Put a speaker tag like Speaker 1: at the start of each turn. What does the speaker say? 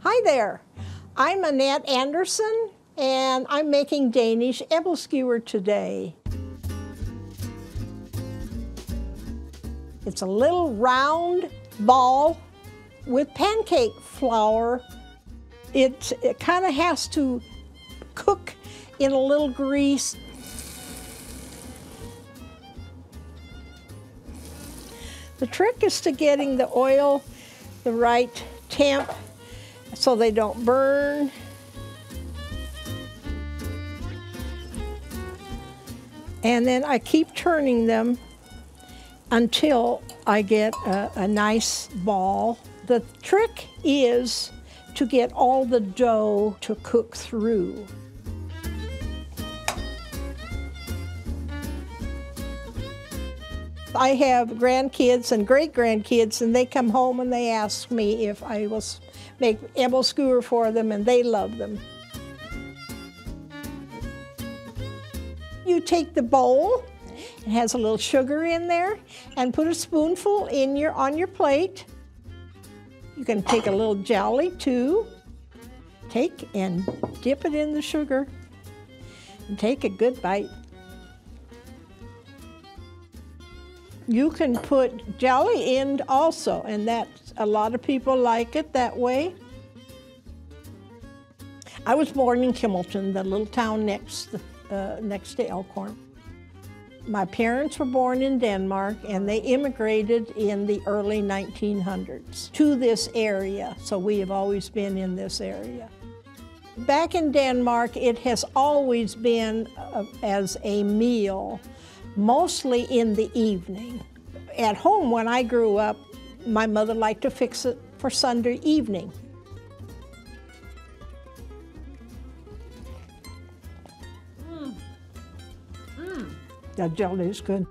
Speaker 1: Hi there, I'm Annette Andersen and I'm making Danish Aebleskiver today. It's a little round ball with pancake flour. It kind of has to cook in a little grease. The trick is to getting the oil the right temp so they don't burn. And then I keep turning them until I get a nice ball. The trick is to get all the dough to cook through. I have grandkids and great-grandkids, and they come home and they ask me if I will make aebleskivers for them, and they love them. You take the bowl, it has a little sugar in there, and put a spoonful on your plate. You can take a little jelly too. Take and dip it in the sugar, and take a good bite. You can put jelly in also, and a lot of people like it that way. I was born in Kimmelton, the little town next to Elkhorn. My parents were born in Denmark, and they immigrated in the early 1900s to this area, so we have always been in this area. Back in Denmark, it has always been as a meal, mostly in the evening. At home, when I grew up, my mother liked to fix it for Sunday evening. The jelly is good.